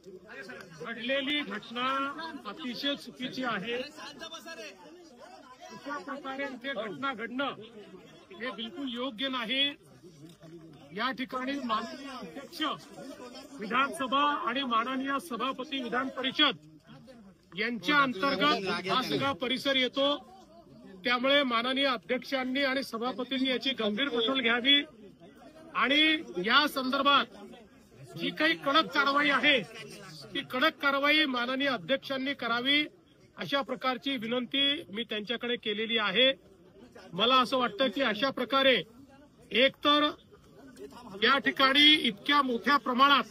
घडलेली घटना अतिशय चुकीची आहे। अशा प्रकारे इथे घटना घडणं हे बिलकुल योग्य नाही। या ठिकाणी माननीय अध्यक्ष विधानसभा आणि माननीय सभापती विधान परिषद यांच्या अंतर्गत हा सगळा परिसर येतो। त्यामुळे माननीय अध्यक्षांनी आणि सभापतींनी याची गंभीर दखल घ्यावी आणि या संदर्भात जी काही कडक कारवाई आहे ती कडक कारवाई माननीय अध्यक्षांनी करावी अशा प्रकारची विनंती मी त्यांच्याकडे केलेली आहे। मला असं वाटतं की अशा प्रकारे एकतर या ठिकाणी इतक्या मोठ्या प्रमाणात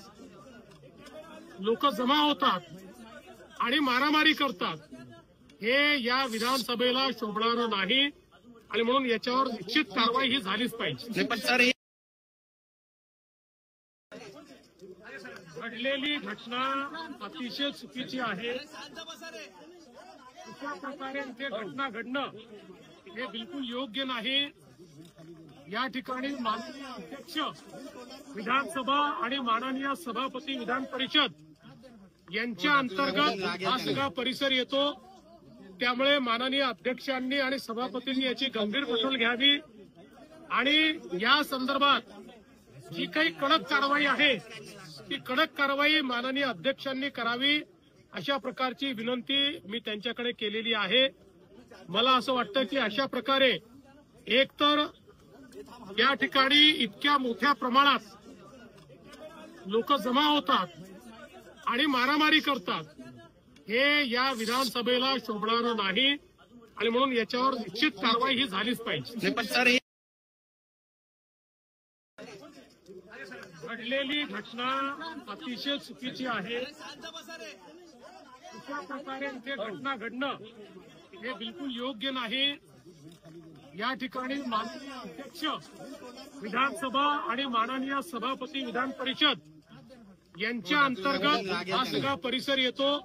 लोक जमा होतात आणि मारामारी करतात हे या विधानसभेला शोभणारं नाही आणि म्हणून याच्यावर निश्चित कारवाई ही झालीच पाहिजे। घडलेली घटना अतिशय चुकीची आहे। अशा प्रकारे इथे घटना घडणं हे बिलकुल योग्य नाही। या ठिकाणी माननीय अध्यक्ष विधानसभा आणि माननीय सभापती विधान परिषद यांच्या अंतर्गत हा सगळा परिसर येतो। त्यामुळे माननीय अध्यक्षांनी आणि सभापतींनी याची गंभीर दखल घ्यावी आणि या संदर्भात जी काही कडक कारवाई आहे ती कडक कारवाई माननीय अध्यक्षांनी करावी अशा प्रकारची विनंती मी त्यांच्याकडे केलेली आहे। मला असं वाटतं की अशा प्रकारे एकतर या ठिकाणी इतक्या मोठ्या प्रमाणात लोक जमा होतात आणि मारामारी करतात हे या विधानसभेला शोभणारं नाही आणि म्हणून याच्यावर निश्चित कारवाई ही झालीच पाहिजे। घडलेली घटना अतिशय चुकीची आहे। अशा प्रकारे इथे घटना घडणं हे बिलकुल योग्य नाही। या ठिकाणी माननीय अध्यक्ष विधानसभा आणि माननीय सभापती विधान परिषद यांच्या अंतर्गत हा सगळा परिसर येतो।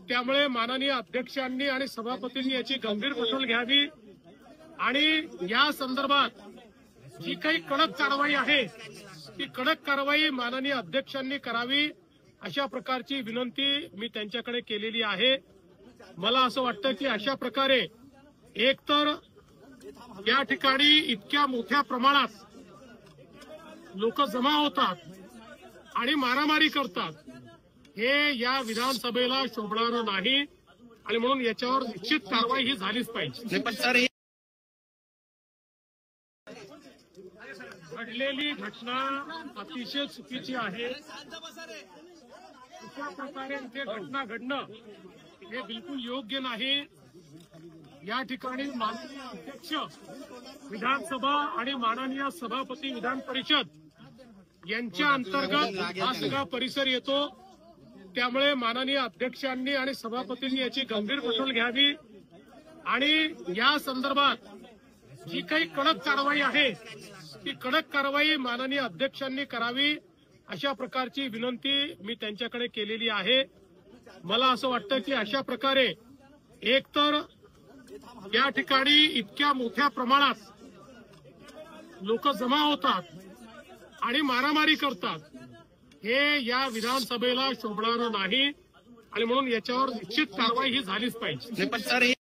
त्यामुळे माननीय अध्यक्षांनी आणि सभापतींनी याची गंभीर दखल घ्यावी आणि या संदर्भात जी काही कडक कारवाई आहे ती कडक कारवाई माननीय अध्यक्षांनी करावी अशा प्रकारची विनंती मी त्यांच्याकडे केलेली आहे। मला असं वाटतं की अशा प्रकारे एकतर या ठिकाणी इतक्या मोठ्या प्रमाणात लोक जमा होतात आणि मारामारी करतात हे या विधानसभेला शोभणारं नाही आणि म्हणून याच्यावर निश्चित कारवाई ही झालीच पाहिजे। घडलेली घटना अतिशय चुकीची आहे। अशा प्रकारे इथे घटना घडणं हे बिलकुल योग्य नाही। या ठिकाणी माननीय अध्यक्ष विधानसभा आणि माननीय सभापती विधान परिषद यांच्या अंतर्गत हा सगळा परिसर येतो। त्यामुळे माननीय अध्यक्षांनी आणि सभापतींनी याची गंभीर दखल घ्यावी आणि या संदर्भात जी काही कडक कारवाई आहे ती कडक कारवाई माननीय अध्यक्षांनी करावी अशा प्रकारची विनंती मी त्यांच्याकडे केलेली आहे। मला असं वाटतं की अशा प्रकारे एकतर या ठिकाणी इतक्या मोठ्या प्रमाणात लोक जमा होतात आणि मारामारी करतात हे या विधानसभेला शोभणारं नाही आणि म्हणून याच्यावर निश्चित कारवाई ही झालीच पाहिजे।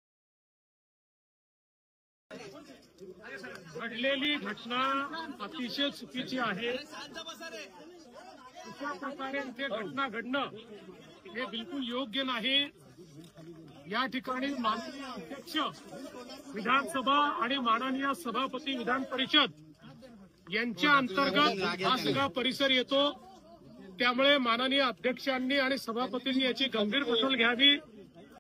घडलेली घटना अतिशय चुकीची आहे। अशा प्रकारे इथे घटना घडणं हे बिलकुल योग्य नाही। या ठिकाणी माननीय अध्यक्ष विधानसभा आणि माननीय सभापती विधान परिषद यांच्या अंतर्गत हा सगळा परिसर येतो। त्यामुळे माननीय अध्यक्षांनी आणि सभापतींनी याची गंभीर दखल घ्यावी